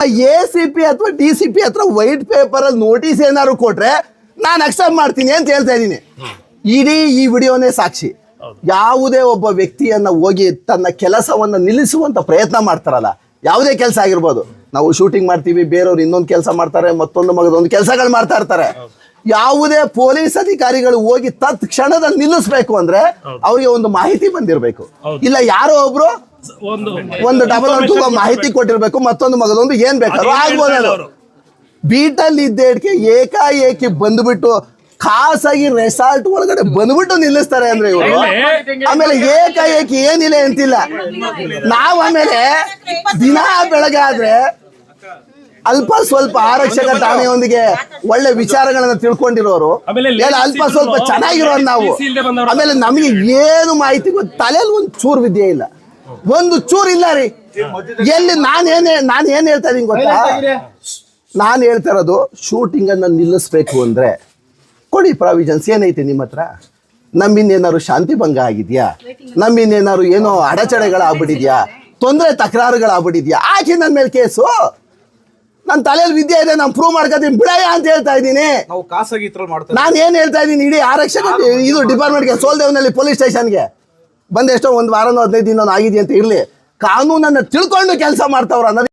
ACP ಅಥವಾ DCP ಹತ್ರ white paper ಅಲ್ಲಿ ನೋಟಿಸ್ ಏನಾದ್ರು ಕೊಟ್ರೆ ನಾನು ಅಕ್ಸೆಪ್ಟ್ ಮಾಡ್ತೀನಿ ಅಂತ ಹೇಳ್ತಾ ಇದ್ದೀನಿ. ಇಡೀ ಈ ವಿಡಿಯೋನೇ ಸಾಕ್ಷಿ. ಯಾವುದೇ ಒಬ್ಬ ವ್ಯಕ್ತಿಯನ್ನ ಹೋಗಿ ತನ್ನ ಕೆಲಸವನ್ನ ನಿಲ್ಲಿಸುವಂತ ಪ್ರಯತ್ನ ಮಾಡ್ತಾರಲ್ಲ, ಯಾವುದೇ ಕೆಲಸ ಆಗಿರ್ಬೋದು, ನಾವು ಶೂಟಿಂಗ್ ಮಾಡ್ತೀವಿ, ಬೇರೆಯವ್ರು ಇನ್ನೊಂದು ಕೆಲಸ ಮಾಡ್ತಾರೆ, ಮತ್ತೊಂದು ಮಗದೊಂದು ಕೆಲಸಗಳು ಮಾಡ್ತಾ ಇರ್ತಾರೆ. ಯಾವುದೇ ಪೊಲೀಸ್ ಅಧಿಕಾರಿಗಳು ಹೋಗಿ ತತ್ಕ್ಷಣದಲ್ಲಿ ನಿಲ್ಲಿಸ್ಬೇಕು ಅಂದ್ರೆ ಅವ್ರಿಗೆ ಒಂದು ಮಾಹಿತಿ ಬಂದಿರಬೇಕು. ಇಲ್ಲ ಯಾರೋ ಒಬ್ರು ಒಂದು ಡಬಲ್ ಮಾಹಿತಿ ಕೊಟ್ಟಿರ್ಬೇಕು, ಮತ್ತೊಂದು ಮಗದೊಂದು ಏನ್ ಬೇಕಾದ್ರೂ ಆಗ್ಬೋದು. ಬೀಟಲ್ಲಿ ಇದ್ದೇಡ್ಕೆ ಏಕಾಏಕಿ ಬಂದ್ಬಿಟ್ಟು ಖಾಸಗಿ ರೆಸಾರ್ಟ್ ಒಳಗಡೆ ಬಂದ್ಬಿಟ್ಟು ನಿಲ್ಲಿಸ್ತಾರೆ ಅಂದ್ರೆ ಇವರು. ಆಮೇಲೆ ಏಕಾಏಕಿ ಏನಿಲ್ಲ ಅಂತಿಲ್ಲ. ನಾವ್ ಆಮೇಲೆ ದಿನ ಬೆಳಗ್ಗೆ ಆದ್ರೆ ಅಲ್ಪ ಸ್ವಲ್ಪ ಆರಕ್ಷಕ ಠಾಣೆಯೊಂದಿಗೆ ಒಳ್ಳೆ ವಿಚಾರಗಳನ್ನ ತಿಳ್ಕೊಂಡಿರೋರು, ಅಲ್ಪ ಸ್ವಲ್ಪ ಚೆನ್ನಾಗಿರೋರು ನಾವು. ಆಮೇಲೆ ನಮಗೆ ಏನು ಮಾಹಿತಿ ತಲೆಯಲ್ಲಿ ಒಂದು ಚೂರು ವಿದ್ಯೆ ಇಲ್ಲ, ಒಂದು ಚೂರು ಇಲ್ಲ ರೀ. ಎಲ್ಲಿ ನಾನು ಏನ್ ಹೇಳ್ತಾ ಇದೀನಿ ಗೊತ್ತಾ? ನಾನು ಹೇಳ್ತಾ ಇರೋದು ಶೂಟಿಂಗ್ ಅನ್ನ ನಿಲ್ಲಿಸ್ಬೇಕು ಅಂದ್ರೆ ಕೊಡಿ ಪ್ರಾವಿಷನ್ಸ್. ಏನೈತೆ ನಿಮ್ಮ ಹತ್ರ? ನಮ್ಮಿನ್ನೇನಾದ್ರು ಶಾಂತಿ ಭಂಗ ಆಗಿದ್ಯಾ? ನಮ್ಮಿನ್ನೇನಾದ್ರು ಏನೋ ಅಡಚಣೆಗಳಾಗ್ಬಿಟ್ಟಿದ್ಯಾ? ತೊಂದರೆ ತಕರಾರುಗಳಾಗ್ಬಿಟ್ಟಿದ್ಯಾ? ಆಕೆ ನನ್ನ ಮೇಲೆ ಕೇಸು. ನನ್ನ ತಲೆಯಲ್ಲಿ ವಿದ್ಯೆ ಇದೆ, ನಾನು ಪ್ರೂವ್ ಮಾಡ್ಕೊತೀನಿ ಬಿಡಯ್ಯ ಅಂತ ಹೇಳ್ತಾ ಇದ್ದೀನಿ. ನಾನು ಏನ್ ಹೇಳ್ತಾ ಇದ್ದೀನಿ, ಇಡೀ ಆರಕ್ಷಕ ಇದು ಡಿಪಾರ್ಟ್ಮೆಂಟ್ಗೆ, ಸೋಲ್ದೇವ್ನಲ್ಲಿ ಪೊಲೀಸ್ ಸ್ಟೇಷನ್ಗೆ ಬಂದು ಎಷ್ಟೋ ಒಂದು ವಾರನೋ 15 ದಿನ ಆಗಿದೆಯಂತ ಇರ್ಲಿ, ಕಾನೂನನ್ನ ತಿಳ್ಕೊಂಡು ಕೆಲಸ ಮಾಡ್ತಾವ್ರ ಅನ್ನೋದು